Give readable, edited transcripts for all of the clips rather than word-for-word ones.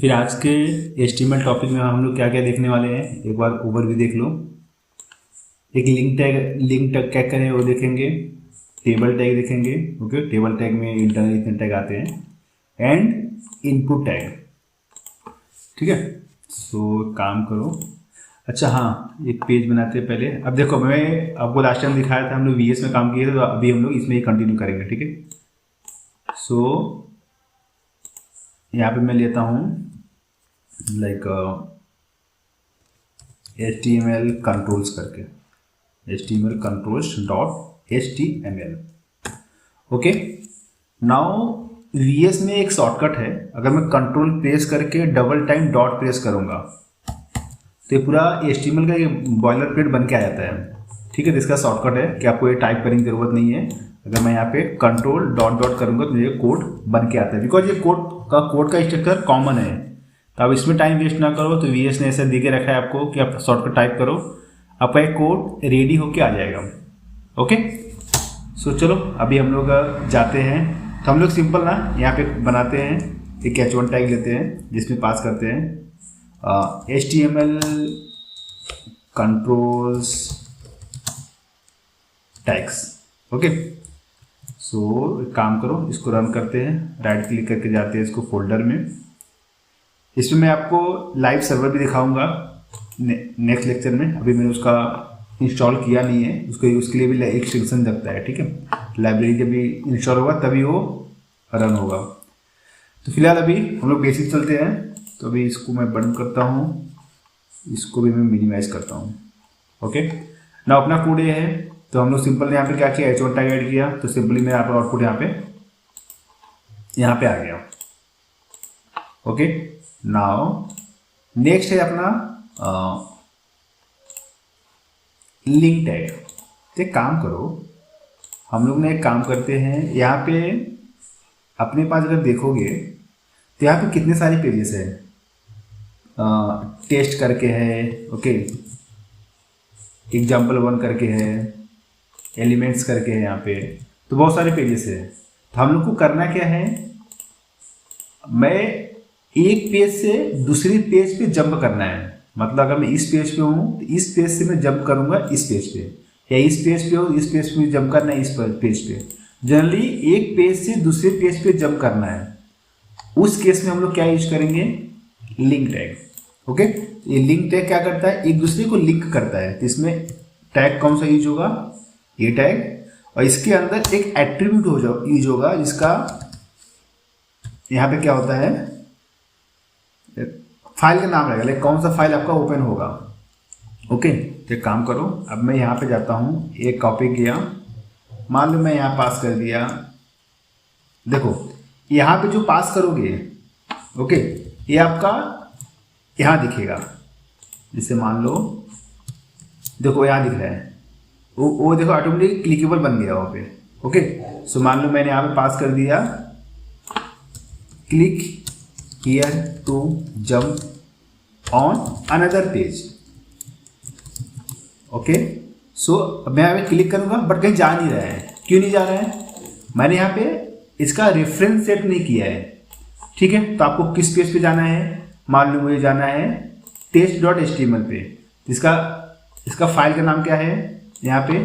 फिर आज के HTML टॉपिक में हम लोग क्या क्या देखने वाले हैं, एक बार ओवरव्यू देख लो। एक लिंक टैग करें वो देखेंगे, टेबल टैग देखेंगे। ओके, टेबल टैग में इंटरनल इतने टैग आते हैं एंड इनपुट टैग। ठीक है, सो काम करो। अच्छा हाँ, एक पेज बनाते हैं पहले। अब देखो, मैं आपको लास्ट टाइम दिखाया था हम लोग VS में काम किए थे, तो अभी हम लोग इसमें ही कंटिन्यू करेंगे। ठीक है, सो यहाँ पे मैं लेता हूँ लाइक HTML कंट्रोल्स करके, HTML controls dot HTML। Okay, now VS में एक शॉर्टकट है। अगर मैं कंट्रोल प्रेस करके डबल टाइम डॉट प्रेस करूँगा तो ये पूरा HTML का ये बॉयलर प्लेट बन के आ जाता है। ठीक है, तो इसका शॉर्टकट है कि आपको ये टाइप करने की जरूरत नहीं है। अगर मैं यहाँ पे कंट्रोल डॉट डॉट करूँगा तो ये कोड बन के आता है, बिकॉज ये कोड का स्ट्रक्चर कॉमन है। तो आप इसमें टाइम वेस्ट ना करो। तो VS ने ऐसा दे के रखा है आपको कि आप शॉर्टकट टाइप करो, आपका एक कोड रेडी होके आ जाएगा। ओके, सो चलो अभी हम लोग जाते हैं। तो हम लोग सिंपल ना यहाँ पे बनाते हैं, एक H1 टैग लेते हैं जिसमें पास करते हैं HTML कंट्रोल्स टैग्स। ओके, सो एक काम करो, इसको रन करते हैं, राइट क्लिक करके जाते हैं इसको फोल्डर में। इसमें मैं आपको लाइव सर्वर भी दिखाऊंगा नेक्स्ट लेक्चर में। अभी मैंने उसका इंस्टॉल किया नहीं है, उसके लिए भी एक एक्सटेंशन लगता है। ठीक है, लाइब्रेरी जब भी इंस्टॉल होगा तभी वो रन होगा। तो फिलहाल अभी हम लोग बेसिक चलते हैं। तो अभी इसको मैं बंद करता हूँ, इसको भी मैं मिनिमाइज करता हूँ। ओके, ना अपना कोड ये है। तो हम लोग सिंपल यहाँ पे क्या किया, H1 टैग ऐड किया, तो सिंपली मेरा आउटपुट यहाँ पे आ गया। ओके, नाउ नेक्स्ट है अपना लिंक टैग। तो एक काम करो, हम लोग ने एक काम करते हैं, यहाँ पे अपने पास अगर देखोगे तो यहाँ पे कितने सारे पेजेस है। टेस्ट करके है, ओके, एग्जाम्पल1 करके है, एलिमेंट्स करके है, यहाँ पे तो बहुत सारे पेजेस है। तो हम लोग को करना क्या है, मैं एक पेज से दूसरे पेज पे जंप करना है। मतलब अगर मैं इस पेज पे हूँ तो इस पेज से मैं जंप करूँगा इस पेज पे, या इस पेज पे हो इस पेज पे जंप करना है इस पेज पे। जनरली एक पेज से दूसरे पेज पे जंप करना है। उस केस में हम लोग क्या यूज करेंगे, लिंक टैग। ओके, ये लिंक टैग क्या करता है, एक दूसरे को लिंक करता है। तो इसमें टैग कौन सा यूज होगा, ये टैग, और इसके अंदर एक एट्रीब्यूट यूज होगा जिसका यहाँ पे क्या होता है, फाइल का नाम रहेगा, लाइक कौन सा फाइल आपका ओपन होगा। ओके, तो एक काम करो, अब मैं यहाँ पे जाता हूँ, एक कॉपी किया, मान लो मैं यहाँ पास कर दिया। देखो यहाँ पे जो पास करोगे, ओके, ये आपका यहाँ दिखेगा। जैसे मान लो, देखो यहाँ दिख रहा है, वो देखो ऑटोमेटिक क्लिकेबल बन गया वहाँ पे। ओके, सो मान लो मैंने यहाँ पे पास कर दिया, click here to jump on another page. Okay, so मैं यहाँ पे क्लिक करूँगा, बट कहीं जा नहीं रहा है। क्यों नहीं जा रहा है, मैंने यहाँ पे इसका रेफरेंस सेट नहीं किया है। ठीक है, तो आपको किस पेज पे जाना है, मान लो मुझे जाना है test.html पे। इसका फाइल का नाम क्या है, यहाँ पे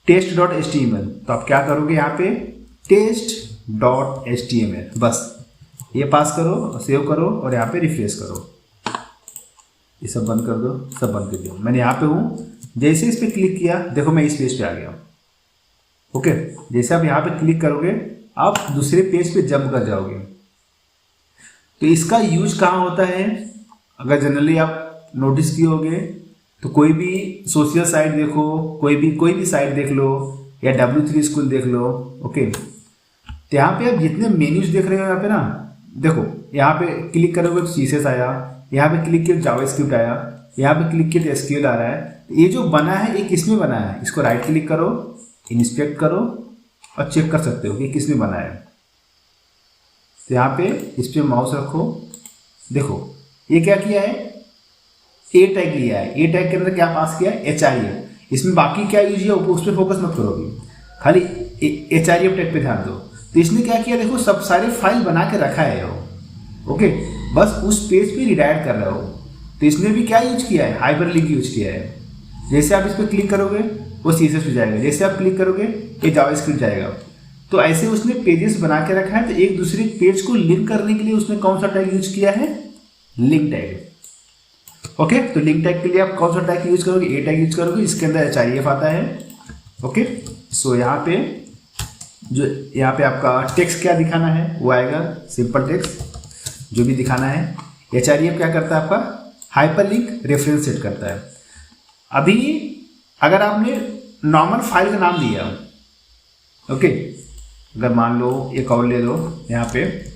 test.html। तो आप क्या करोगे, यहाँ पे test.html, बस ये पास करो, सेव करो और यहाँ पे रिफ्रेश करो। ये सब बंद कर दो, सब बंद कर दो। मैंने यहाँ पे हूँ, जैसे इस पर क्लिक किया, देखो मैं इस पेज पे आ गया। ओके, जैसे आप यहाँ पे क्लिक करोगे आप दूसरे पेज पे जंप कर जाओगे। तो इसका यूज कहाँ होता है, अगर जनरली आप नोटिस किए होगे तो कोई भी सोशल साइट देखो, कोई भी साइट देख लो, या W3 स्कूल देख लो। ओके, तो यहाँ पे आप जितने मेन्यूज देख रहे हो, यहाँ पे ना देखो, यहाँ पे क्लिक करोगे तो CSS आया, यहाँ पे क्लिक किया जावास्क्रिप्ट आया, यहाँ पे क्लिक किया तो SQL आ रहा है। ये जो बना है ये किस में बना है, इसको राइट क्लिक करो, इंस्पेक्ट करो और चेक कर सकते हो कि किस में बना है। तो यहाँ पे इस पे माउस रखो, देखो ये क्या किया है, ए टैग लिया है। ए टैग के अंदर क्या पास किया है, HREF। इसमें बाकी क्या यूज है उस पर फोकस मत करोगे, खाली HREF टैग पे ध्यान दो। तो इसने क्या किया, देखो सब सारे फाइल बना के रखा है वो। ओके, बस उस पेज पे रिडायरेक्ट कर रहे हो। तो इसने भी क्या यूज किया है, हाइपरलिंक यूज किया है। जैसे आप इस पर क्लिक करोगे वो CSS पे जाएगा, जैसे आप क्लिक करोगे ये जावास्क्रिप्ट जाएगा। तो ऐसे उसने पेजेस बना के रखा है। तो एक दूसरे पेज को लिंक करने के लिए उसने कौन सा टैग यूज किया है, लिंक टैग। ओके, तो लिंक टैग के लिए आप कौन सा टैग यूज करोगे, ए टैग यूज करोगे। इसके अंदर HREF आता है। ओके, सो यहाँ पे आपका टेक्स्ट क्या दिखाना है वो आएगा, सिंपल टेक्स्ट जो भी दिखाना है। HREF क्या करता है, आपका हाइपरलिंक रेफरेंस सेट करता है। अभी अगर आपने नॉर्मल फाइल का नाम दिया, ओके, अगर मान लो एक और ले लो यहाँ पे,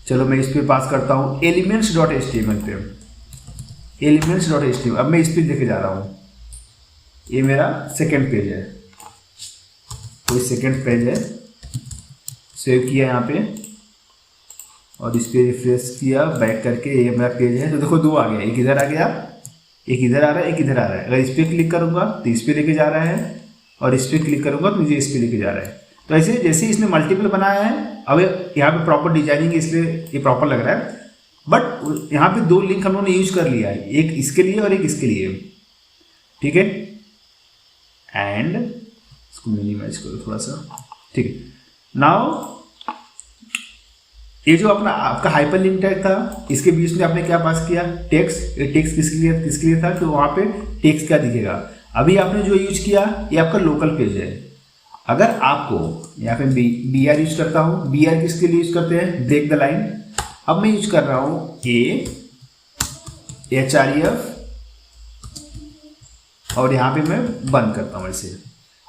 चलो मैं इस पे पास करता हूँ elements.html पे, elements.html। अब मैं इस पे देखे जा रहा हूँ, ये मेरा सेकेंड पेज है, कोई सेकेंड पेज है, सेव किया यहाँ पे और इस पे रिफ्रेश किया बैक करके, ये मेरा पेज है। तो देखो दो आ गया, एक इधर आ गया, एक इधर आ रहा है, एक इधर आ रहा है। अगर इस पर क्लिक करूंगा तो इस पे लेके जा रहा है, और इस पर क्लिक करूंगा तो मुझे इस पे लेके जा रहा है। तो ऐसे जैसे इसने मल्टीपल बनाया है, अब यहाँ पे प्रॉपर डिजाइनिंग इसलिए ये प्रॉपर लग रहा है। बट यहाँ पे दो लिंक हम लोगों ने यूज कर लिया है, एक इसके लिए और एक इसके लिए, ठीक है। एंड इसको मिनिमाइज करो थोड़ा सा, ठीक है। नाउ ये जो अपना आपका हाइपर लिंक टैग था, इसके बीच में आपने क्या पास किया, टेक्स्ट। ये टेक्स्ट किसके लिए था कि वहाँ पे टेक्स्ट क्या दिखेगा। अभी आपने जो यूज किया ये आपका लोकल पेज है। अगर आपको यहाँ पे BR यूज करता हूँ, BR किसके लिए यूज करते हैं, ब्रेक द लाइन। अब मैं यूज कर रहा हूँ HREF और यहाँ पे मैं बंद करता हूँ ऐसे।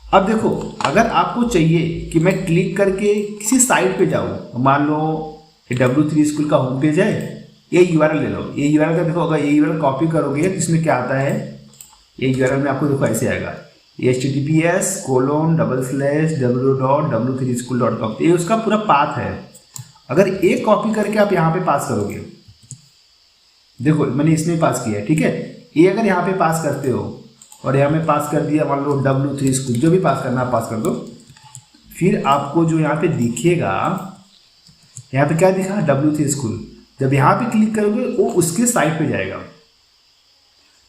अब देखो, अगर आपको चाहिए कि मैं क्लिक करके किसी साइट पे जाऊँ, मान लो W3 स्कूल का होम पेज है, ये URL ले लो। ये URL का देखो, अगर ये URL कॉपी करोगे तो इसमें क्या आता है, ये URL में आपको देखो ऐसे आएगा, https://w.w3school.com। ये उसका पूरा पाथ है। अगर एक कॉपी करके आप यहाँ पे पास करोगे, देखो मैंने इसमें पास किया है, ठीक है। ये अगर यहाँ पे पास करते हो और यहाँ में पास कर दिया, मान लो W3 स्कूल, जो भी पास करना आप पास कर दो, फिर आपको जो यहाँ पे दिखेगा, यहाँ पे क्या दिखा, W3 स्कूल। जब यहाँ पे क्लिक करोगे वो उसके साइट पे जाएगा।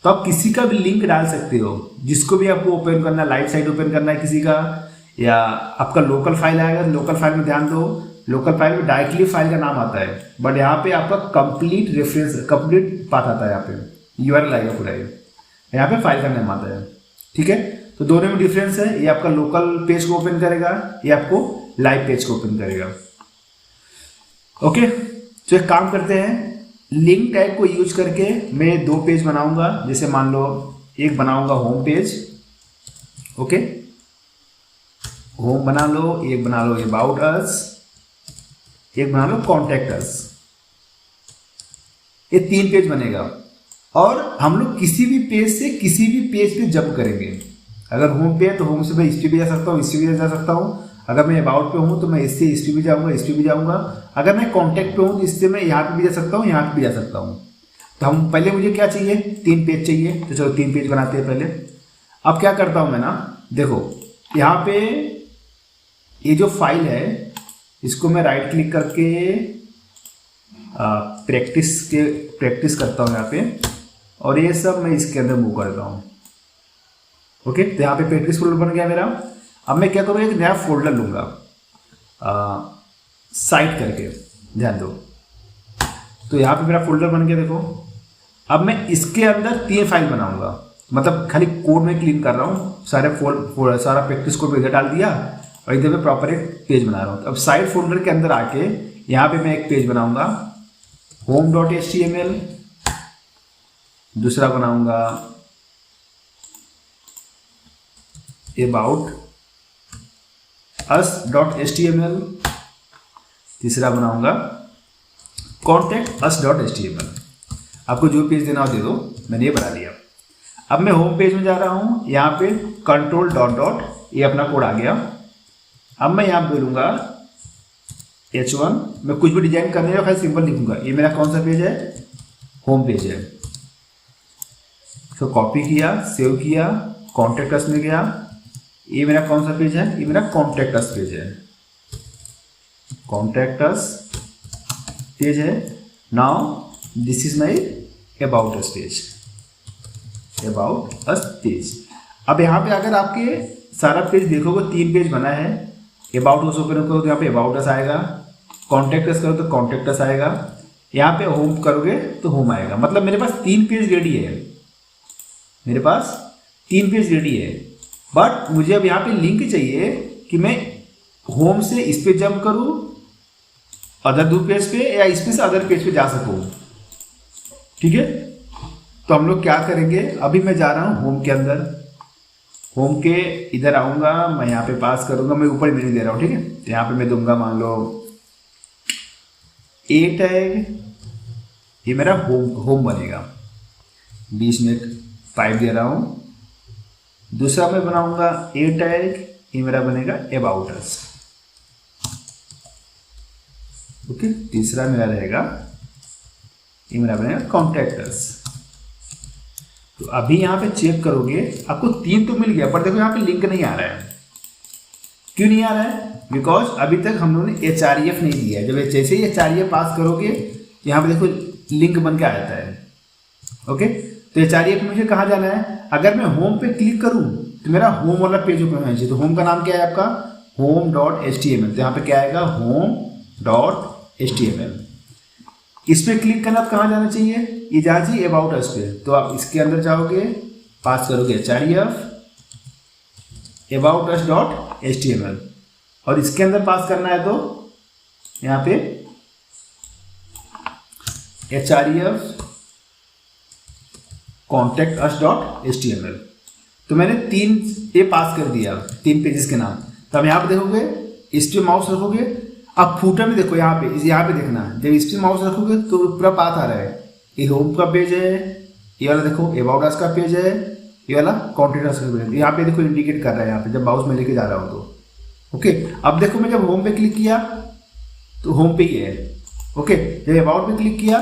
तो आप किसी का भी लिंक डाल सकते हो, जिसको भी आपको ओपन करना है, लाइव साइट ओपन करना है किसी का, या आपका लोकल फाइल आएगा। लोकल फाइल में ध्यान दो, लोकल फाइल में डायरेक्टली फाइल का नाम आता है, बट यहाँ पे आपका कंप्लीट रेफरेंस, कंप्लीट पाथ आता है। यहाँ पे URL आएगा पूरा, यहाँ पे फाइल का नाम आता है, ठीक है। तो दोनों में डिफरेंस है, ये आपका लोकल पेज को ओपन करेगा, ये आपको लाइव पेज को ओपन करेगा। ओके, तो एक काम करते हैं, लिंक टैग को यूज करके मैं दो पेज बनाऊंगा। जैसे मान लो एक बनाऊंगा होम पेज, ओके, होम बना लो, एक बना लो अबाउट अस, एक बना लो कॉन्टैक्ट अस। ये 3 पेज बनेगा और हम लोग किसी भी पेज से किसी भी पेज पे जंप करेंगे। अगर होम पे है तो होम से मैं इस पे भी जा सकता हूँ, इस पे भी जा सकता हूँ। अगर मैं अबाउट पे हूँ तो मैं इससे इस पे भी जाऊँगा, इस पे भी जाऊँगा। अगर मैं कॉन्टैक्ट पे हूँ तो इससे मैं यहाँ पे भी जा सकता हूँ, यहाँ पे भी जा सकता हूँ। तो हम पहले, मुझे क्या चाहिए, 3 पेज चाहिए। तो चलो 3 पेज बनाते हैं पहले। अब क्या करता हूँ मैं ना, देखो यहाँ पे ये जो फाइल है, इसको मैं राइट क्लिक करके प्रैक्टिस करता हूँ यहाँ पे, और ये सब मैं इसके अंदर मूव करता हूँ। ओके, तो यहाँ पे प्रैक्टिस फोल्डर बन गया मेरा। अब मैं क्या करूँगा, एक नया फोल्डर लूँगा, साइट करके, ध्यान दो। तो यहाँ पे मेरा फोल्डर बन गया, देखो। अब मैं इसके अंदर 3 फाइल बनाऊंगा, मतलब खाली कोड में क्लीन कर रहा हूँ, सारा प्रैक्टिस कोड इधर डाल दिया और इधर मैं प्रॉपर एक पेज बना रहा हूँ। अब साइट फोल्डर के अंदर आके यहाँ पे मैं एक पेज बनाऊंगा home.html, दूसरा बनाऊंगा about us.html, तीसरा बनाऊंगा contact us.html। आपको जो पेज देना हो दे दो, मैंने ये बना लिया। अब मैं होम पेज में जा रहा हूँ, यहाँ पे कंट्रोल डॉट ये अपना कोड आ गया। अब मैं यहाँ पे बोलूँगा H1, मैं कुछ भी डिजाइन करने का खाली सिंपल लिखूंगा। ये मेरा कौन सा पेज है, होम पेज है। तो कॉपी किया, सेव किया, कॉन्टैक्ट अस में गया। ये मेरा कौन सा पेज है, ये मेरा कॉन्टैक्ट अस पेज है, कॉन्टैक्ट अस पेज है। Now this is my about us page, about us page. अब यहाँ पे अगर आपके सारा पेज देखोगे 3 पेज बना है। अबाउट अस ओपन करो तो यहाँ पे अबाउट अस आएगा, कॉन्टैक्ट अस करो तो कॉन्टैक्ट अस आएगा, यहाँ पे होम करोगे तो होम आएगा। मतलब मेरे पास 3 पेज रेडी है, मेरे पास 3 पेज रेडी है। बट मुझे अब यहाँ पे लिंक चाहिए कि मैं होम से इस पे जंप करूँ अदर 2 पेज पे, या इस पे से अदर पेज पे जा सकूँ। ठीक है, तो हम लोग क्या करेंगे, अभी मैं जा रहा हूँ होम के अंदर, होम के इधर आऊँगा, मैं यहाँ पे पास करूँगा, मैं ऊपर मेन्यू दे रहा हूँ। ठीक है, तो यहाँ पे मैं दूंगा मान लो ए टैग, ये मेरा होम बनेगा, बीच में 5 दे रहा हूँ। दूसरा मैं बनाऊंगा ए टैग, ये मेरा बनेगा अबाउट अस। ओके, तीसरा मेरा रहेगा, ये मेरा बनेगा कॉन्टैक्ट अस। तो अभी यहाँ पे चेक करोगे आपको 3 तो मिल गया, पर देखो यहाँ पे लिंक नहीं आ रहा है। क्यों नहीं आ रहा है? बिकॉज अभी तक हम लोगों ने href नहीं दिया है। जब जैसे ही href पास करोगे यहाँ पे देखो लिंक बन के आ जाता है। ओके, तो href मुझे कहाँ जाना है? अगर मैं होम पे क्लिक करूँ तो मेरा होम वाला पेज ओपन होना चाहिए। तो होम का नाम क्या है आपका? home.html। तो यहाँ पे क्या आएगा? home.html। इस पर क्लिक करना तो कहाँ जाना चाहिए? ये जाना चाहिए अबाउट अस पे। तो आप इसके अंदर जाओगे, पास करोगे href aboutus.html, और इसके अंदर पास करना है तो यहाँ पे href contactus.html। तो मैंने 3 ये पास कर दिया, 3 पेजेस के नाम। तो अब यहाँ पे देखोगे, इस पे माउस रखोगे, अब फूटर में देखो, यहाँ पे देखना, जब इस पे माउस रखोगे तो पूरा पाथ आ रहा है। ये होम का पेज है, ये वाला देखो अबाउट अस का पेज है, ये वाला कॉन्टैक्ट अस का पेज है। यहाँ पे देखो इंडिकेट कर रहा है, यहाँ पे जब माउस में लेके जा रहा हूँ तो। ओके, अब देखो मैं जब होम पे क्लिक किया तो होम पे ही है। ओके, जब अबाउट पे क्लिक किया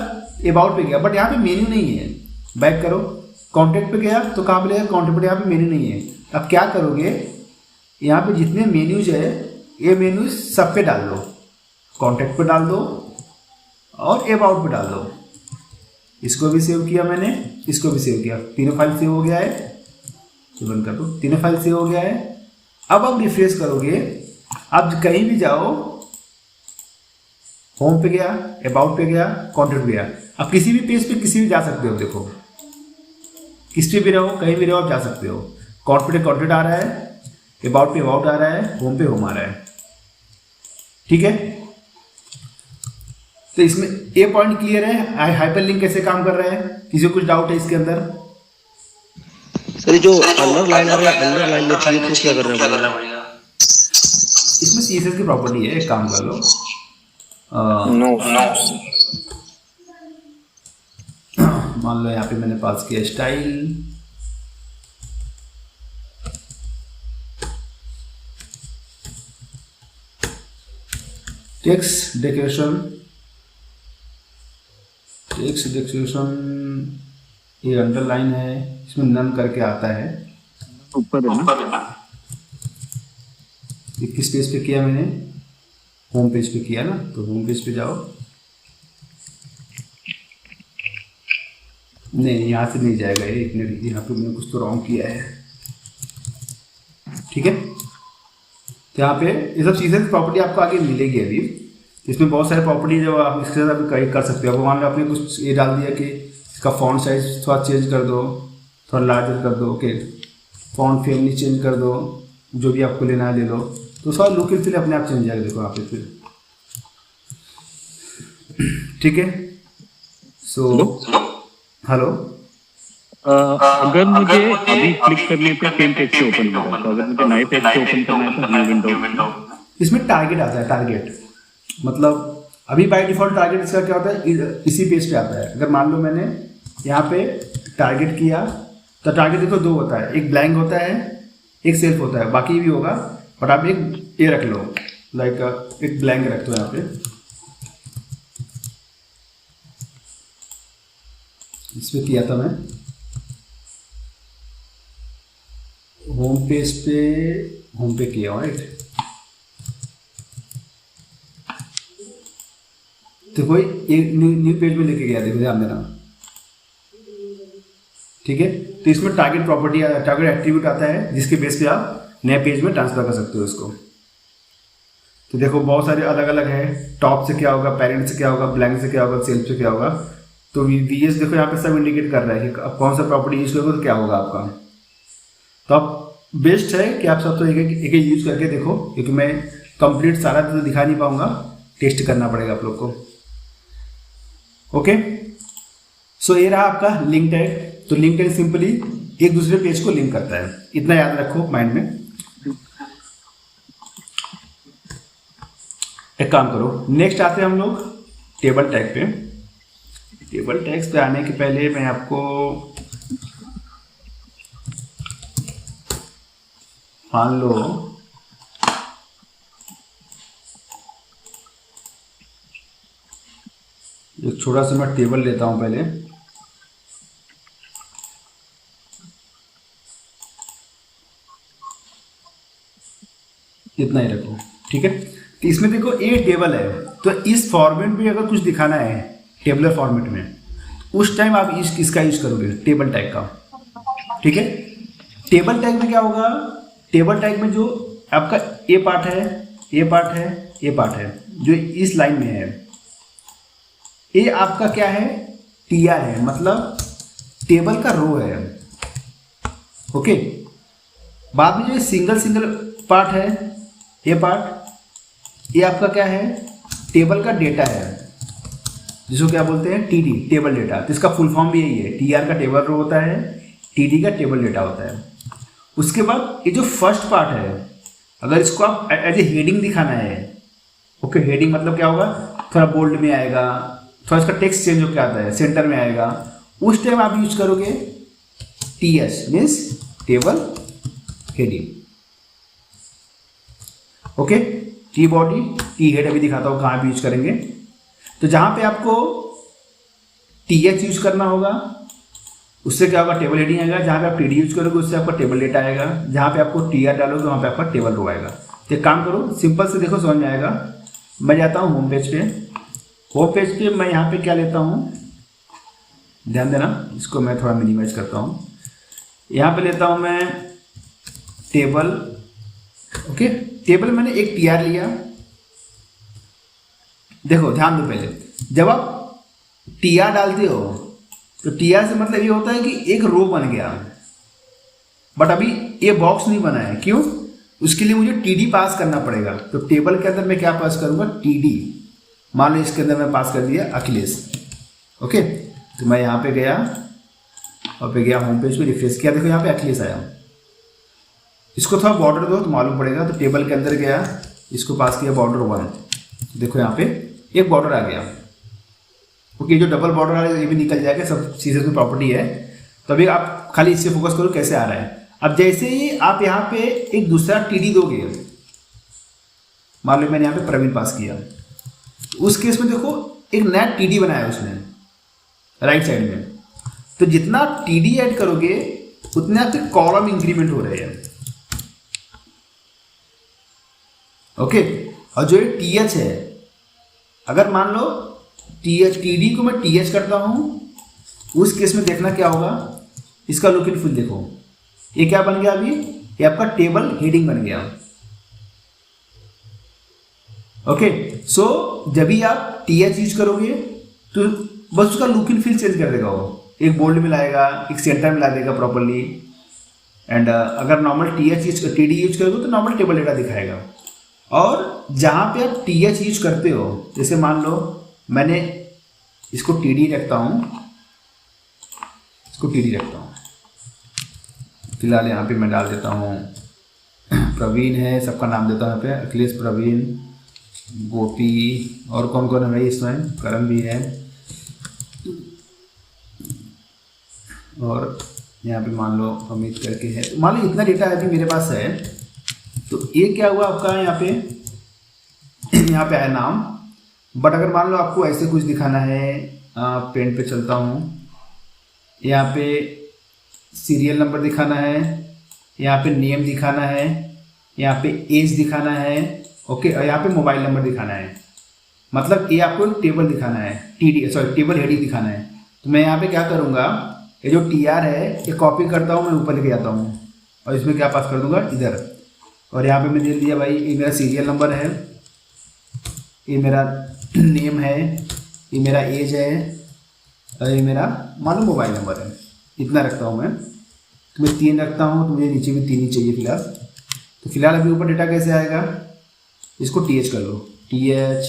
अबाउट पे गया, बट यहाँ पे मेन्यू नहीं है। बैक करो, कॉन्टैक्ट पे गया तो कहाँ मिलेगा? कॉन्टैक्ट पे। यहाँ पे मेन्यू नहीं है। अब क्या करोगे, यहाँ पे जितने मेन्यूज है ये मेन्यूज सब पे डाल दो, कॉन्टैक्ट पे डाल दो और अबाउट पे डाल दो। इसको भी सेव किया मैंने, इसको भी सेव किया, तीनों फाइल सेव हो गया है। तो बंद कर दो, तीनों फाइल सेव हो गया है। अब आप रिफ्रेश करोगे, अब कहीं भी जाओ, होम पे गया, अबाउट पे गया, कॉन्टैक्ट पे गया, अब किसी भी पेज पे किसी भी जा सकते हो। देखो किस पे भी रहो, कहीं भी रहो, आप जा सकते हो। कॉन्टैक्ट पे कॉन्टैक्ट आ रहा है, अबाउट पे अबाउट आ रहा है, होम पे होम आ रहा है। ठीक है, तो इसमें ये पॉइंट क्लियर है। हाइपरलिंक कैसे काम कर रहा है? किसी को कुछ डाउट है इसके अंदर? सर जो अंडरलाइन में चाहिए तो क्या करना पड़ेगा? इसमें सीएसएस की प्रॉपर्टी है, एक काम कर लो। मान लो यहाँ पे मैंने पास किया स्टाइल, टेक्स्ट डेकोरेशन, ये अंडरलाइन है, इसमें नन करके आता है ऊपर है ना। किस पेज पे किया मैंने? होम पेज पे किया ना, तो होम पेज पे जाओ। नहीं, यहाँ से नहीं जाएगा ये, इतने यहाँ पे मैंने कुछ तो रॉन्ग किया है। ठीक है, तो यहाँ पे ये सब चीज़ें प्रॉपर्टी आपको आगे मिलेगी। अभी इसमें बहुत सारे प्रॉपर्टी जो आप इसके साथ अभी कर सकते हो। अब मान लो आपने कुछ ये डाल दिया कि इसका फॉन्ट साइज थोड़ा चेंज कर दो, थोड़ा लार्जर कर दो। ओके, फॉन्ट फैमिली चेंज कर दो, जो भी आपको लेना है ले लो, तो सारा लुक एंड फील अपने आप चेंज जाएगा। देखो यहाँ पे फिर। ठीक है, सो हेलो, अगर मुझे अभी क्लिक करने पे सेम पेज से ओपन होगा, तो अगर मुझे नए पेज से ओपन करना है तो न्यू विंडो। इसमें टारगेट आता है। टारगेट मतलब अभी बाय डिफॉल्ट टारगेट इसका क्या होता है? इसी पेज पे आता है। अगर मान लो मैंने यहाँ पे टारगेट किया तो टारगेट देखो 2 होता है, एक ब्लैंक होता है, एक सेल्फ होता है, बाकी भी होगा। बट आप एक ये रख लो, लाइक एक ब्लैंक रख दो यहाँ पे। इस पे किया था मैं होम पे किया, राइट। तो कोई एक न्यू पेज में लेके गया, देखो ध्यान देना, ठीक है। तो इसमें टारगेट प्रॉपर्टी टारगेट एट्रीब्यूट आता है जिसके बेस पे आप नए पेज में ट्रांसफर कर सकते हो इसको। तो देखो बहुत सारे अलग अलग है, टॉप से क्या होगा, पेरेंट से क्या होगा, ब्लैंक से क्या होगा, सेल्फ से क्या होगा। तो वीएस देखो यहाँ पे सब इंडिकेट कर रहा है कि अब कौन सा प्रॉपर्टी यूज करोगे तो क्या होगा आपका। तो आप बेस्ट है कि आप सब तो एक यूज करके देखो, क्योंकि मैं कंप्लीट सारा तो दिखा नहीं पाऊंगा, टेस्ट करना पड़ेगा आप लोग को। ओके, सो ये रहा आपका लिंक टैग। तो लिंक टैग सिंपली एक दूसरे पेज को लिंक करता है, इतना याद रखो माइंड में। एक काम करो, नेक्स्ट आते हैं हम लोग टेबल टैग पे। टेबल टैग्स पे आने के पहले मैं आपको मान लो एक छोटा सा मैं टेबल लेता हूं पहले। इतना ही रखो, ठीक है। तो इसमें देखो ये टेबल है, तो इस फॉर्मेट में अगर कुछ दिखाना है टेबलर फॉर्मेट में, उस टाइम आप इसका यूज करोगे टेबल टैग का, ठीक है। टेबल टैग में क्या होगा, टेबल टैग में जो आपका ए पार्ट है, ए पार्ट है, ए पार्ट है, जो इस लाइन में है, ये आपका क्या है, टीआर है, मतलब टेबल का रो है। ओके, बाद में जो सिंगल सिंगल पार्ट है, ये पार्ट, ये आपका क्या है, टेबल का डेटा है, जिसको क्या बोलते हैं, टीडी, टेबल डेटा। तो इसका फुल फॉर्म भी यही है, टीआर का टेबल रो होता है, टीडी का टेबल डेटा होता है। उसके बाद ये जो फर्स्ट पार्ट है, अगर इसको आप एज ए हेडिंग दिखाना है, ओके, हेडिंग मतलब क्या होगा, थोड़ा बोल्ड में आएगा, थोड़ा इसका टेक्स्ट चेंज होकर आता है, सेंटर में आएगा, उस टाइम आप यूज करोगे TS, means table heading. Okay, T body, T head अभी दिखाता हूँ कहाँ पे यूज करेंगे। तो जहाँ पे आपको टीएच यूज करना होगा, उससे क्या होगा, टेबल हेडिंग आएगा। जहाँ पे आप टीडी यूज करोगे, उससे आपका टेबल डेटा आएगा। जहाँ पे आपको टीआर डालोगे, वहाँ पे आपका टेबल रो आएगा। तो एक काम करो, सिंपल से देखो, समझ में आएगा। मैं जाता हूँ होम पेज पे। होम पेज पे मैं यहाँ पे क्या लेता हूँ, ध्यान देना, इसको मैं थोड़ा मिनिमाइज करता हूँ। यहाँ पे लेता हूँ मैं टेबल। ओके, टेबल मैंने एक टीआर लिया। देखो ध्यान दो, पहले जब आप टीआर डालते हो तो टीआर से मतलब ये होता है कि एक रो बन गया, बट अभी ये बॉक्स नहीं बना है। क्यों? उसके लिए मुझे टीडी पास करना पड़ेगा। तो टेबल के अंदर मैं क्या पास करूंगा, टीडी। मान लो इसके अंदर मैं पास कर दिया अखिलेश। ओके, तो मैं यहाँ पे गया और पे गया होम पेज पे, रिफ्रेश किया, देखो यहाँ पे अखिलेश आया। इसको थोड़ा बॉर्डर दो तो मालूम पड़ेगा। तो टेबल के अंदर गया, इसको पास किया बॉर्डर 1, देखो यहाँ पे एक बॉर्डर आ गया। ओके, जो डबल बॉर्डर आ रहा है ये भी निकल जाएगा, सब सीरीज में प्रॉपर्टी है। तो अभी आप खाली इससे फोकस करो कैसे आ रहा है। अब जैसे ही आप यहाँ पे एक दूसरा टीडी दोगे, मान लो मैंने यहाँ पे प्रवीण पास किया, तो उस केस में देखो एक नया टीडी बनाया उसने राइट साइड में। तो जितना टीडी ऐड करोगे उतने आपके कॉलम इंक्रीमेंट हो रहे हैं। ओके, और जो ये टीएच है, अगर मान लो टीडी को मैं टीएच करता हूं, उस केस में देखना क्या होगा, इसका लुक एंड फील देखो। ये क्या बन गया, अभी ये आपका टेबल हेडिंग बन गया। ओके, सो जब भी आप टीएच यूज करोगे तो बस उसका लुक एंड फील चेंज कर देगा। वो एक बोल्ड में लाएगा, एक सेंटर में ला देगा प्रॉपरली। एंड अगर नॉर्मल टीडी यूज करोगे तो नॉर्मल टेबल डेटा दिखाएगा। और जहाँ पे आप टीएच यूज करते हो, जैसे मान लो मैंने इसको टीडी रखता हूँ, इसको टीडी रखता हूँ, फिलहाल यहाँ पे मैं डाल देता हूँ प्रवीण है, सबका नाम देता हूँ यहाँ पे, अखिलेश, प्रवीण, गोपी, और कौन कौन है भाई इसमें, करण भी है। और यहाँ पे मान लो अमित करके है। मान लो इतना डेटा अभी मेरे पास है। तो ये क्या हुआ आपका, यहाँ पे आया नाम। बट अगर मान लो आपको ऐसे कुछ दिखाना है, पेन पे चलता हूँ, यहाँ पे सीरियल नंबर दिखाना है, यहाँ पे नेम दिखाना है, यहाँ पे एज दिखाना है, ओके, और यहाँ पे मोबाइल नंबर दिखाना है। मतलब ये आपको एक टेबल दिखाना है, टेबल हेडिंग दिखाना है। तो मैं यहाँ पे क्या करूँगा, ये जो TR है ये कॉपी करता हूँ, मैं ऊपर लेके जाता हूँ और इसमें क्या पास कर दूंगा इधर। और यहाँ पे मैं दे दिया भाई, ये मेरा सीरियल नंबर है, ये मेरा नेम है, ये मेरा एज है और ये मेरा मान लो मोबाइल नंबर है। इतना रखता हूँ मैं। तो मैं 3 रखता हूँ, तो मुझे नीचे भी 3 ही चाहिए फिलहाल। तो फिलहाल अभी ऊपर डेटा कैसे आएगा, इसको TH कर लो, TH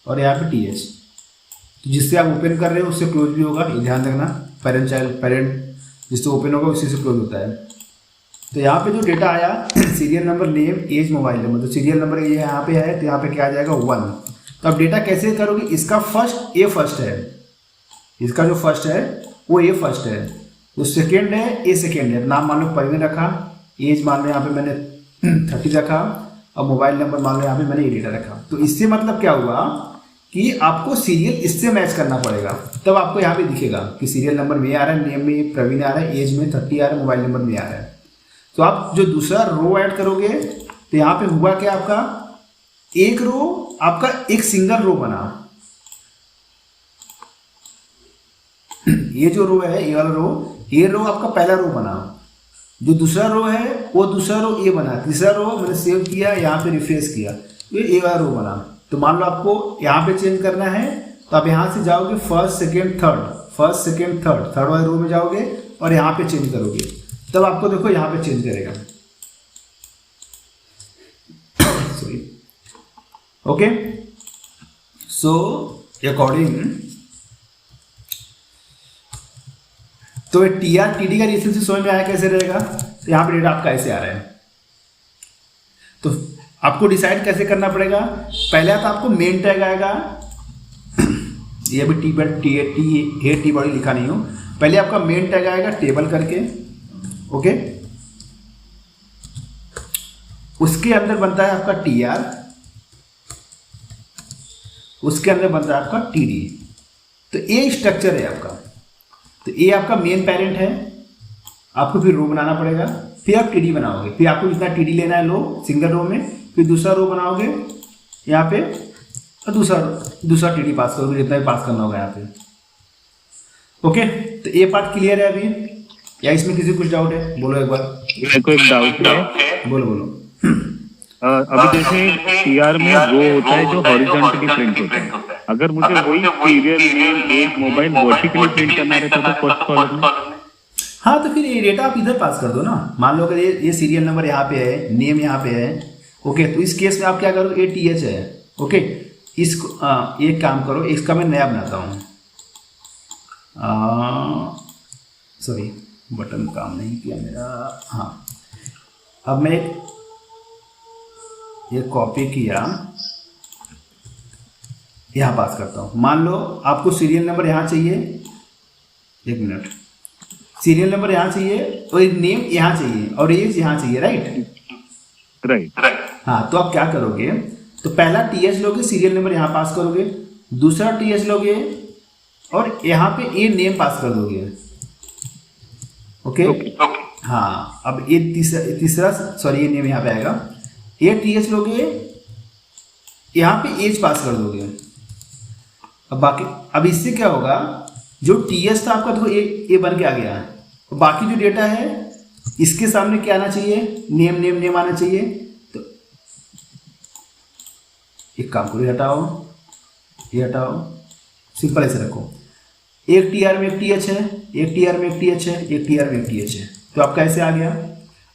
और यहाँ पे TH। तो जिससे आप ओपन कर रहे हो उससे क्लोज भी होगा, ये ध्यान रखना। पेरेंट जिससे ओपन होगा उसी से क्लोज होता है। तो यहाँ पे जो डेटा आया serial number, name, age, mobile number, तो सीरियल नंबर ये यहाँ पे है, तो यहाँ पे क्या आ जाएगा 1। तो अब डेटा कैसे करोगे, इसका फर्स्ट A फर्स्ट है, इसका जो फर्स्ट है वो A फर्स्ट है, जो सेकेंड है A सेकेंड है। नाम मान लो परवीन रखा, एज मान लो यहाँ पे मैंने 30 रखा और मोबाइल नंबर मान लो यहाँ पे मैंने ये डेटा रखा। तो इससे मतलब क्या हुआ कि आपको सीरियल इससे मैच करना पड़ेगा, तब आपको यहाँ पे दिखेगा कि सीरियल नंबर में आ रहा है, नेम में प्रवीण आ रहा है, एज में 30 आ रहा है, मोबाइल नंबर में आ रहा है। तो आप जो दूसरा रो ऐड करोगे तो यहाँ पे हुआ क्या, आपका एक रो, आपका एक सिंगल रो बना। ये जो रो है, ये वाला रो, ये रो आपका पहला रो बना। जो दूसरा रो है वो दूसरा रो ये बना। तीसरा रो मैंने सेव किया, यहाँ पे रिफ्रेश किया, तो ये वाला रो बना। तो मान लो आपको यहाँ पे चेंज करना है, तो आप यहाँ से जाओगे फर्स्ट सेकेंड थर्ड वाले रो में जाओगे और यहाँ पे चेंज करोगे, तब आपको देखो यहाँ पे चेंज करेगा। Sorry, okay. सो अकॉर्डिंग तो TR TD का रिलेशनशिप समझ में आया कैसे रहेगा। तो यहाँ पे डेटा आपका ऐसे आ रहा है। तो आपको डिसाइड कैसे करना पड़ेगा, पहले तो आपको मेन टैग आएगा, ये अभी टी बॉडी लिखा नहीं हो, पहले आपका मेन टैग आएगा टेबल करके, ओके। उसके अंदर बनता है आपका TR, उसके अंदर बनता है आपका TD। तो ये स्ट्रक्चर है आपका। तो ये आपका मेन पेरेंट है, आपको फिर रो बनाना पड़ेगा, फिर आप TD बनाओगे, फिर आपको जितना TD लेना है लो सिंगल रो में, फिर दूसरा रो बनाओगे यहाँ पे और दूसरा TD पास करोगे, जितना भी पास करना होगा यहाँ पे, ओके। तो ये पार्ट क्लियर है अभी, या इसमें किसी कुछ डाउट है, बोलो एक बार। मेरे को एक डाउट है, बोलो। अभी जैसे TR में रो होता है जो हॉरिजॉन्टली प्रिंट होता है, अगर मुझे वही serial, name, age, mobile vertically print करना रहता तो फर्स्ट कॉलम में, हाँ तो फिर ये डेटा आप इधर पास कर दो ना। मान लो अगर ये सीरियल नंबर यहाँ पे है, नेम यहाँ पे है, ओके। तो इस केस में आप क्या करोगे, ये TH है, ओके। इसको एक काम करो, इसका मैं नया बनाता हूँ, सॉरी बटन काम नहीं किया मेरा, हाँ। अब मैं ये कॉपी किया, यहाँ पास करता हूँ। मान लो आपको सीरियल नंबर यहाँ चाहिए, एक मिनट, सीरियल नंबर यहाँ चाहिए और एक नेम यहाँ चाहिए और एज यहाँ चाहिए, राइट। हाँ, तो आप क्या करोगे, तो पहला TH लोगे, सीरियल नंबर यहाँ पास करोगे, दूसरा TH लोगे और यहाँ पे ये नेम पास कर दोगे, ओके। हाँ, अब ये तीसरा सॉरी ये नेम यहाँ पे आएगा, ये TH लोगे, यहाँ पे एज पास कर दोगे। अब बाकी, अब इससे क्या होगा, जो TH था आपका देखो ये बन के आ गया है, बाकी जो डेटा है इसके सामने क्या आना चाहिए, नेम आना चाहिए। तो एक काम करो, ये हटाओ, सिंपल ऐसे रखो, एक TR में एक TH है, एक TR में एक TH है, एक TR में एक TH है। तो आपका ऐसे आ गया।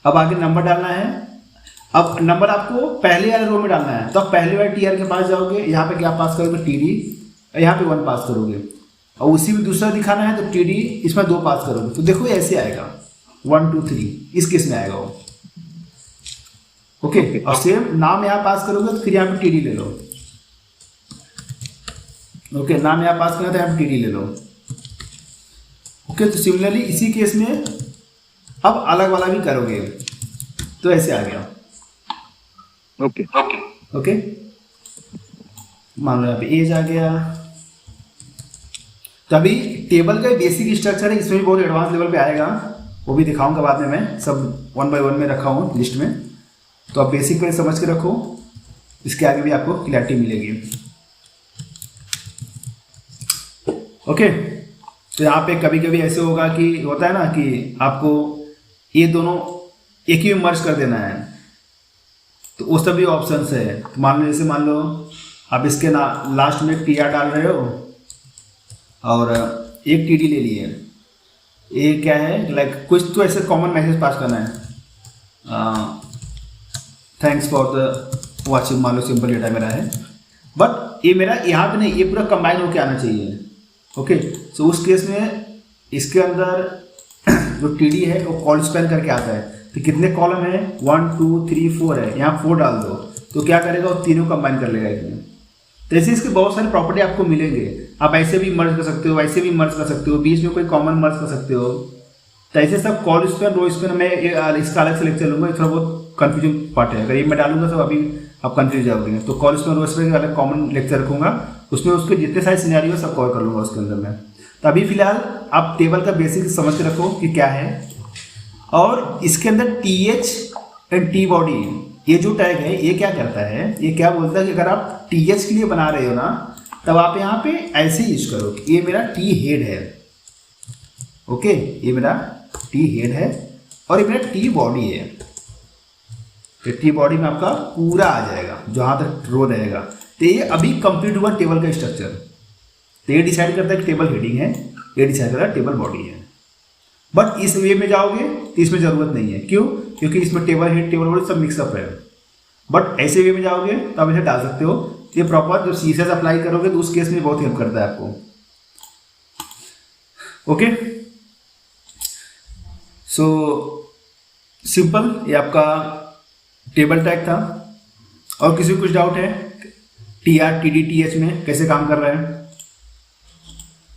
अब आगे नंबर डालना है, अब नंबर आपको पहले वाले रो में डालना है, तो आप पहले वाले TR के पास जाओगे, यहाँ पे क्या पास करोगे, TD, यहाँ पे 1 पास करोगे, और उसी में दूसरा दिखाना है तो TD, इसमें 2 पास करोगे। तो देखो ऐसे आएगा 1 2 3, इस केस में आएगा वो, ओके। और सेम नाम यहाँ पास करोगे तो फिर यहाँ पे TD ले लो, ओके। नाम यहाँ पास करना तो यहाँ पे TD ले लो, ओके। तो सिमिलरली इसी केस में अब अलग वाला भी करोगे, तो ऐसे आ गया, ओके। मान लो यहाँ पे एज आ गया। तो अभी टेबल का बेसिक स्ट्रक्चर है, इसमें भी बहुत एडवांस लेवल पे आएगा, वो भी दिखाऊंगा बाद में, मैं सब 1 by 1 में रखा हूँ लिस्ट में। तो आप बेसिक पे समझ के रखो, इसके आगे भी आपको क्लैरिटी मिलेगी। ओके, तो यहाँ पे कभी कभी ऐसे होगा कि होता है ना कि आपको ये दोनों एक ही में मर्ज कर देना है, तो उस सब भी ऑप्शंस है। तो मान लो जैसे मान लो आप इसके लास्ट में टीआर डाल रहे हो और एक टीडी ले लिए, ये क्या है लाइक कुछ तो ऐसे कॉमन मैसेज पास करना है, थैंक्स फॉर द वॉचिंग, मान लो सिंपल डेटा मेरा है, बट ये मेरा यहाँ पे नहीं, ये पूरा कंबाइन होके आना चाहिए। ओके, सो उस केस में इसके अंदर जो टीडी है वो कॉल स्पैन करके आता है, तो कितने कॉलम है 1 2 3 4 है, यहाँ 4 डाल दो तो क्या करेगा, वो तीनों कंबाइन कर लेगा इसमें। तो ऐसे इसके बहुत सारे प्रॉपर्टी आपको मिलेंगे, आप ऐसे भी मर्ज कर सकते हो, ऐसे भी मर्ज कर सकते हो, बीच में कोई कॉमन मर्ज कर सकते हो। तो ऐसे सब कॉल स्पैन रो स्पैन मैं इसका अलग से लेक्चर लूंगा, थोड़ा बहुत कंफ्यूजिंग पार्ट है, अगर ये मैं डालूंगा तो अभी आप कंफ्यूज जाओगे। तो कॉल स्पैन रो स्पैन का अलग कॉमन लेक्चर रखूंगा, उसमें उसके जितने सारे सिनेरियो सब कवर कर लूंगा उसके अंदर में। तो अभी फिलहाल आप टेबल का बेसिक समझ के रखो कि क्या है, और इसके अंदर TH एंड T बॉडी ये जो टैग है ये क्या करता है, ये क्या बोलता है कि अगर आप TH के लिए बना रहे हो ना, तब आप यहाँ पे ऐसे यूज करो कि ये मेरा T हेड है। ओके, ये मेरा T हेड है और ये मेरा T बॉडी है। तो T बॉडी में आपका पूरा आ जाएगा जहाँ तक रो रहेगा। तो ये अभी कंप्लीट हुआ टेबल का स्ट्रक्चर। तो ये डिसाइड करता है कि टेबल हेडिंग है, ये डिसाइड करता है टेबल बॉडी है। बट इस वे में जाओगे तो इसमें जरूरत नहीं है, क्यों? क्योंकि इसमें टेबल हेड टेबल बॉडी सब मिक्सअप है। बट ऐसे वे में जाओगे तो आप इसे डाल सकते हो। ये प्रॉपर जब CSS अप्लाई करोगे तो उस केस में बहुत हेल्प करता है आपको। ओके, सो सिंपल, ये आपका टेबल टैग था। और किसी को कुछ डाउट है TR TD TH में कैसे काम कर रहा है?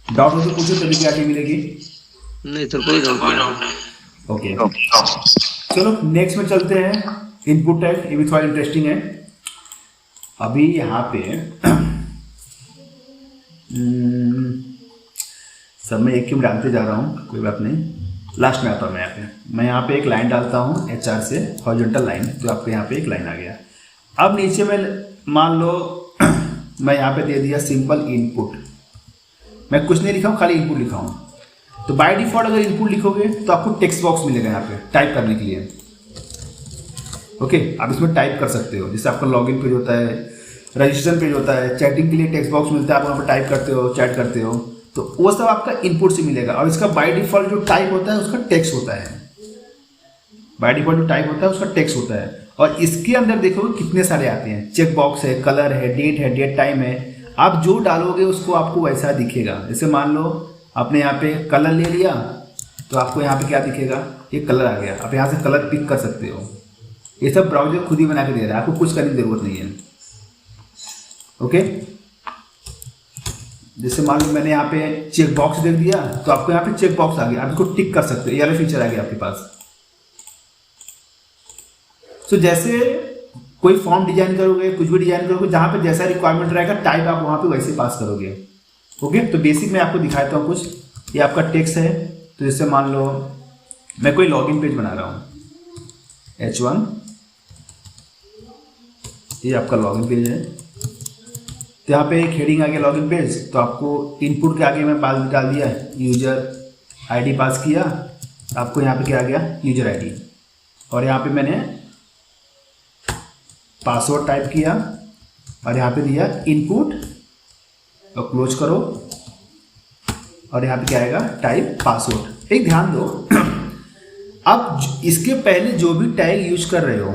डाउट हो तो पूछो, तभी क्लैरिटी मिलेगी। नहीं सर, कोई डाउट नहीं। ओके, चलो नेक्स्ट में चलते हैं। इनपुट टैग, ये भी थोड़ा इंटरेस्टिंग है। अभी यहाँ पे सब मैं एक क्यों डालते जा रहा हूँ, कोई बात नहीं, लास्ट में आता हूँ। मैं यहाँ पे एक लाइन डालता हूँ HR से, हॉरिजॉन्टल लाइन, तो आपको यहाँ पे एक लाइन आ गया। अब नीचे में मान लो मैं यहाँ पे दे दिया सिंपल इनपुट, मैं कुछ नहीं लिखा हूँ, खाली इनपुट लिखा हूँ। तो बाय डिफॉल्ट अगर इनपुट लिखोगे तो आपको टेक्स्ट बॉक्स मिलेगा यहाँ पे टाइप करने के लिए। ओके, आप इसमें टाइप कर सकते हो, जैसे आपका लॉगिन पेज होता है, रजिस्ट्रेशन पेज होता है, चैटिंग के लिए टेक्स्ट बॉक्स मिलता है, आप वहाँ पर टाइप करते हो, चैट करते हो, तो वो सब आपका इनपुट से मिलेगा। और इसका बाय डिफॉल्ट जो टाइप होता है उसका टेक्स्ट होता है, बाय डिफॉल्ट जो टाइप होता है उसका टेक्स्ट होता है। और इसके अंदर देखोगे कितने सारे आते हैं, चेक बॉक्स है, कलर है, डेट टाइम है, आप जो डालोगे उसको आपको वैसा दिखेगा। जैसे मान लो आपने यहाँ पे कलर ले लिया तो आपको यहाँ पे क्या दिखेगा, ये कलर आ गया, आप यहाँ से कलर पिक कर सकते हो। ये सब ब्राउजर खुद ही बना के दे रहा है, आपको कुछ करने की जरूरत नहीं है। ओके, जैसे मान लो मैंने यहाँ पे चेक बॉक्स देख दिया तो आपको यहाँ पे चेक बॉक्स आ गया, आप इसको टिक कर सकते हो, ये वाला फीचर आ गया आपके पास। तो जैसे कोई फॉर्म डिजाइन करोगे, कुछ भी डिजाइन करोगे, जहाँ पे जैसा रिक्वायरमेंट रहेगा टाइप आप वहाँ पे वैसे पास करोगे। ओके, तो बेसिक मैं आपको दिखाता हूँ कुछ। ये आपका टेक्स्ट है, तो जैसे मान लो मैं कोई लॉगिन पेज बना रहा हूँ, H1, ये आपका लॉगिन पेज है। तो यहाँ पे एक हेडिंग आ गया लॉगिन पेज, तो आपको इनपुट के आगे मैं डाल दिया यूजर ID पास किया, आपको यहाँ पे क्या आ गया, यूजर ID, और यहाँ पे मैंने पासवर्ड टाइप किया और यहाँ पे दिया इनपुट और क्लोज करो, और यहाँ पे क्या आएगा, टाइप पासवर्ड। एक ध्यान दो, अब इसके पहले जो भी टैग यूज कर रहे हो,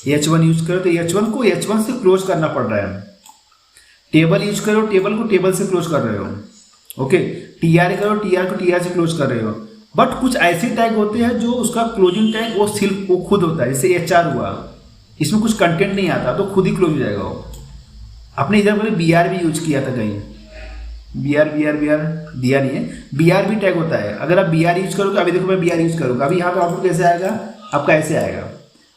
H1 यूज करो तो H1 को H1 से क्लोज करना पड़ रहा है। टेबल यूज करो, टेबल को टेबल से क्लोज कर रहे हो। ओके, TR करो, TR को TR से क्लोज कर रहे हो। बट कुछ ऐसे टैग होते हैं जो उसका क्लोजिंग टैग वो खुद होता है, जैसे HR हुआ, इसमें कुछ कंटेंट नहीं आता तो खुद ही क्लोज हो जाएगा वो। आपने इधर मैंने BR भी यूज किया था कहीं, BR दिया नहीं है, BR भी टैग होता है। अगर आप BR यूज करोगे, अभी देखो मैं BR यूज करूँगा, अभी यहाँ पे आउटपुट कैसे आएगा, आपका ऐसे आएगा।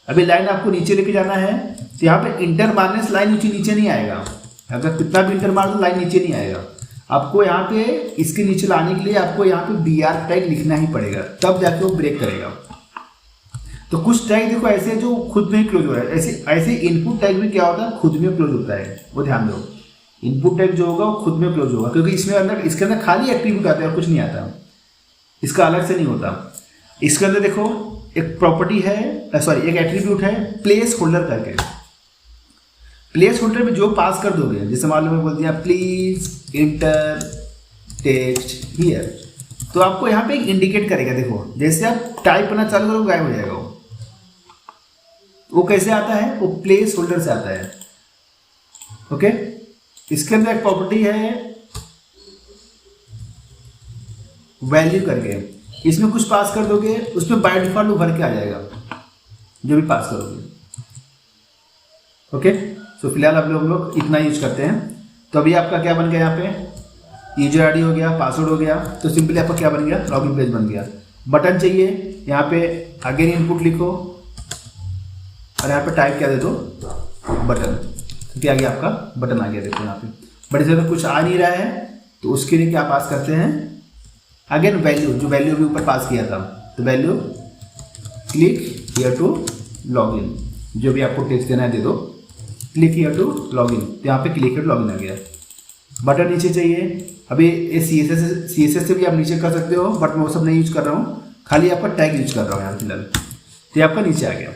अभी लाइन आपको नीचे लेके जाना है तो यहाँ पे इंटर मारने से लाइन नीचे नहीं आएगा, अगर कितना भी इंटर मार दो लाइन नीचे नहीं आएगा। आपको यहाँ पे इसके नीचे लाने के लिए आपको यहाँ पे BR टैग लिखना ही पड़ेगा, तब जाके वो ब्रेक करेगा। तो कुछ टैग देखो ऐसे जो खुद में ही क्लोज हो रहा है, ऐसे ऐसे इनपुट टैग भी क्या होता है, खुद में क्लोज होता है, वो ध्यान दो। इनपुट टैग जो होगा वो खुद में क्लोज होगा, क्योंकि इसके अंदर खाली एट्रीब्यूट आता है और कुछ नहीं आता, इसका अलग से नहीं होता। इसके अंदर देखो एक प्रॉपर्टी है, सॉरी एक एट्रीब्यूट है प्लेस होल्डर करके। प्लेस होल्डर में जो पास कर दोगे, जैसे मान लो मैं बोल दिया प्लीज इंटर टेक्स्ट हियर, तो आपको यहाँ पे एक इंडिकेट करेगा। देखो जैसे आप टाइप करना चालू करोगे गायब हो जाएगा वो कैसे आता है, वो प्लेस होल्डर से आता है। ओके, इसके अंदर एक प्रॉपर्टी है वैल्यू करके, इसमें कुछ पास कर दोगे उसमें बाय डिफॉल्ट भर के आ जाएगा जो भी पास करोगे। ओके, तो फिलहाल अब हम लोग इतना यूज करते हैं। तो अभी आपका क्या बन गया, यहाँ पे यूजर आईडी हो गया, पासवर्ड हो गया, तो सिंपली आपका क्या बन गया, लॉगिन पेज बन गया। बटन चाहिए, यहाँ पे अगेन इनपुट लिखो और यहाँ पे टाइप क्या दे दो, बटन, तो क्या आ गया आपका बटन आ गया। देखो यहाँ पे बट इसमें तो कुछ आ नहीं रहा है, तो उसके लिए क्या पास करते हैं, अगेन वैल्यू, जो वैल्यू भी ऊपर पास किया था, तो value click here to login, जो भी आपको टेक्स्ट देना है दे दो, क्लिक हियर टू लॉगिन, तो यहाँ पे क्लिक हियर टू लॉगिन आ गया। बटन नीचे चाहिए, अभी ये CSS से भी आप नीचे कर सकते हो, बट मैं वो सब नहीं यूज कर रहा हूँ, खाली आपका टैग यूज कर रहा हूँ यहाँ फिलहाल। तो ये आपका नीचे आ गया।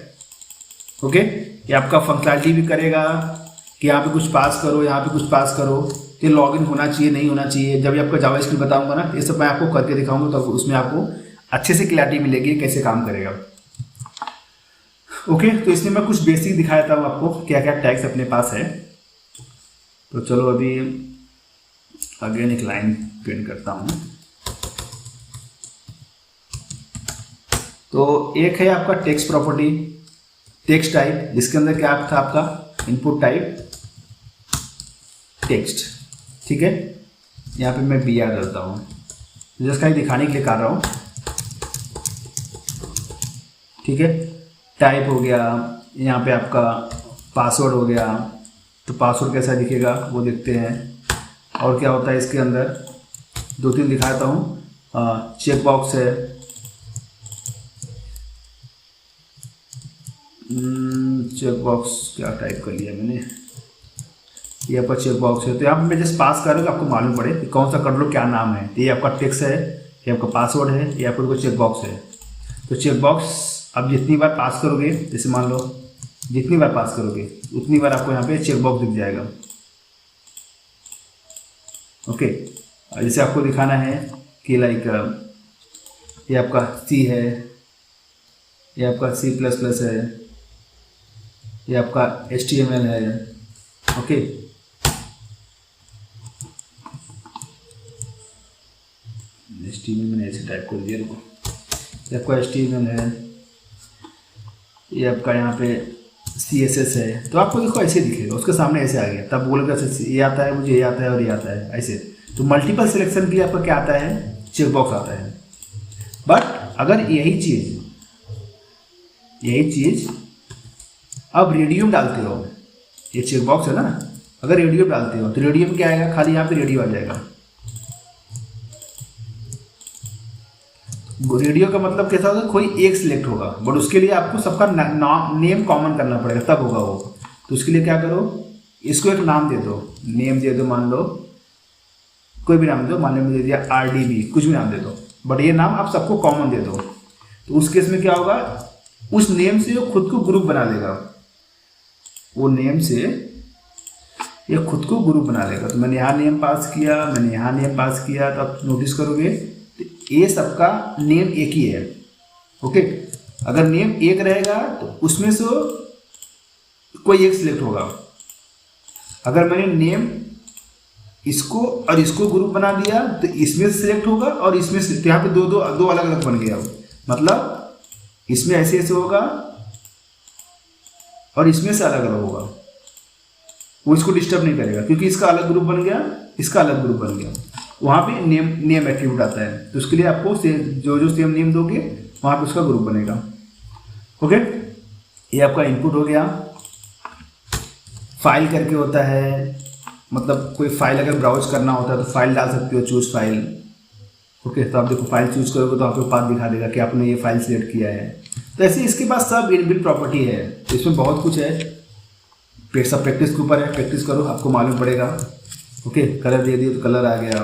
ओके, ये आपका फंक्शनलिटी भी करेगा कि यहाँ पे कुछ पास करो, यहाँ पे कुछ पास करो, तो लॉगिन होना चाहिए नहीं होना चाहिए। जब भी आपका जावास्क्रिप्ट बताऊंगा ना, ये सब मैं आपको करके दिखाऊंगा, तो उसमें आपको अच्छे से क्लैरिटी मिलेगी कैसे काम करेगा। ओके, तो इसमें मैं कुछ बेसिक दिखा देता हूँ आपको क्या क्या टैग्स अपने पास है। तो चलो अभी अगेन एक लाइन प्रिंट करता हूँ। तो एक है आपका टेक्स्ट प्रॉपर्टी, टेक्स्ट टाइप, जिसके अंदर क्या था आपका इनपुट टाइप टेक्स्ट, ठीक है। यहाँ पे मैं BR डालता हूँ, जस्ट कहीं दिखाने के लिए कर रहा हूँ, ठीक है। टाइप हो गया, यहाँ पे आपका पासवर्ड हो गया, तो पासवर्ड कैसा दिखेगा वो देखते हैं। और क्या होता है इसके अंदर, 2-3 दिखाता हूँ। चेक बॉक्स है, चेक बॉक्स क्या टाइप कर लिया मैंने, ये आपका चेक बॉक्स है। तो यहाँ पे मैं जस्ट पास कर रहा हूँ, आपको मालूम पड़े कि कौन सा कर लो क्या नाम है। ये आपका टेक्स्ट है, ये आपका पासवर्ड है, ये आपका चेक बॉक्स है। तो चेक बॉक्स अब जितनी बार पास करोगे, जैसे मान लो जितनी बार पास करोगे उतनी बार आपको यहाँ पे चेक बॉक्स दिख जाएगा। ओके, जैसे आपको दिखाना है कि लाइक ये आपका C है, ये आपका C++ है, ये आपका HTML है। ओके, HTML मैंने ऐसे टाइप कर दिया, रुको, ये आपका HTML है, ये आपका यहाँ पे CSS है। तो आपको देखो ऐसे दिखेगा, उसके सामने ऐसे आ गया, तब बोलेगा ये आता है, मुझे ये आता है और ये आता है ऐसे। तो मल्टीपल सिलेक्शन के लिए आपका क्या आता है, चेक बॉक्स आता है। बट अगर यही चीज़ अब रेडियो में डालते हो, ये चेक बॉक्स है ना, अगर रेडियो में डालते हो तो रेडियो में क्या आएगा, खाली यहाँ पे रेडियो आ जाएगा। रेडियो का मतलब कैसा होगा, कोई एक सिलेक्ट होगा, बट उसके लिए आपको सबका नेम कॉमन करना पड़ेगा, तब होगा वो। तो उसके लिए क्या करो, इसको एक नाम दे दो, नेम दे दो, मान लो कोई भी नाम दो, मान लो दे दिया RDB, कुछ भी नाम दे दो, बट ये नाम आप सबको कॉमन दे दो। तो उस केस में क्या होगा, उस नेम से वो खुद को ग्रुप बना लेगा, वो नेम से ये खुद को ग्रुप बना लेगा। तो मैंने यहाँ नेम पास किया, मैंने यहाँ नेम पास किया, तो आप नोटिस करोगे तो ये सबका नेम एक ही है। ओके, अगर नेम एक रहेगा तो उसमें से कोई एक सिलेक्ट होगा। अगर मैंने नेम इसको और इसको ग्रुप बना दिया तो इसमें से सिलेक्ट होगा और इसमें से, तो यहाँ पे दो अलग अलग बन गया, मतलब इसमें ऐसे ऐसे होगा और इसमें से अलग अलग होगा। वो इसको डिस्टर्ब नहीं करेगा क्योंकि इसका अलग ग्रुप बन गया, इसका अलग ग्रुप बन गया। वहाँ पे नेम एट्रीब्यूट आता है, तो उसके लिए आपको जो सेम नेम दोगे वहाँ पे उसका ग्रुप बनेगा। ओके, ये आपका इनपुट हो गया। फाइल करके होता है, मतलब कोई फाइल अगर ब्राउज करना होता है तो फाइल डाल सकते हो, चूज फाइल। ओके, तो आप देखो फाइल चूज करोगे तो आपको पाथ दिखा देगा कि आपने ये फाइल सिलेक्ट किया है। तो ऐसे इसके पास सब इनबिल्ट प्रॉपर्टी है, तो इसमें बहुत कुछ है, फिर सब प्रैक्टिस के ऊपर है, प्रैक्टिस करो आपको मालूम पड़ेगा। ओके, कलर दे दिए तो कलर आ गया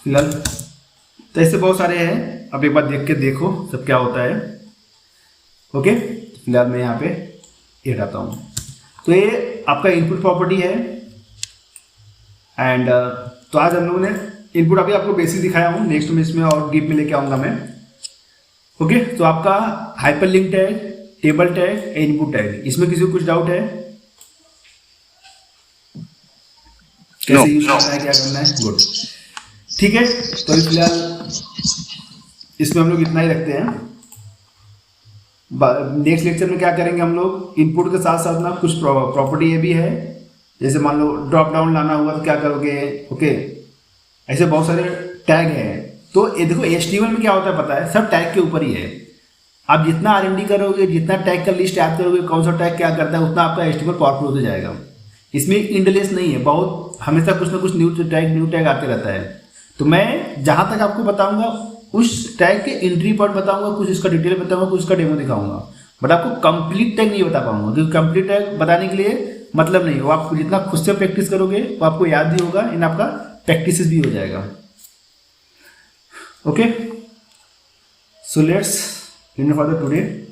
फिलहाल। तो ऐसे बहुत सारे हैं, अब एक बार देख के देखो सब क्या होता है। ओके, फिलहाल मैं यहाँ पे ये हटाता हूँ। तो ये आपका इनपुट प्रॉपर्टी है एंड तो आज हम लोगों ने इनपुट अभी आपको बेसिक दिखाया हूँ, नेक्स्ट में इसमें और डीप में लेके आऊँगा मैं। ओके, तो आपका hyperlink tag, table tag, input tag, इसमें किसी को कुछ डाउट है? कैसे यूज करना है, क्या करना है? गुड, ठीक है। तो फिलहाल इसमें हम लोग इतना ही रखते हैं। नेक्स्ट लेक्चर में क्या करेंगे हम लोग, इनपुट के साथ साथ ना कुछ प्रॉपर्टी ये भी है, जैसे मान लो ड्रॉप डाउन लाना हुआ तो क्या करोगे। ओके, ऐसे बहुत सारे टैग हैं। तो ये देखो HTML में क्या होता है पता है, सब टैग के ऊपर ही है। आप जितना R&D करोगे, जितना टैग का लिस्ट याद करोगे, कौन सा टैग क्या करता है, उतना आपका HTML पावरफुल हो जाएगा। इसमें इंडलेस नहीं है, बहुत हमेशा कुछ ना कुछ न्यू टैग आते रहता है। तो मैं जहाँ तक आपको बताऊंगा उस टैग के एंट्री पॉइंट बताऊंगा, कुछ इसका डिटेल बताऊंगा, कुछ इसका डेमो दिखाऊंगा, बट आपको कंप्लीट टैग नहीं बता पाऊंगा, क्योंकि कंप्लीट टैग बताने के लिए मतलब नहीं, वो आप जितना खुद से प्रैक्टिस करोगे वो आपको याद भी होगा, इन आपका प्रैक्टिस भी हो जाएगा। Okay, so let's end for the today.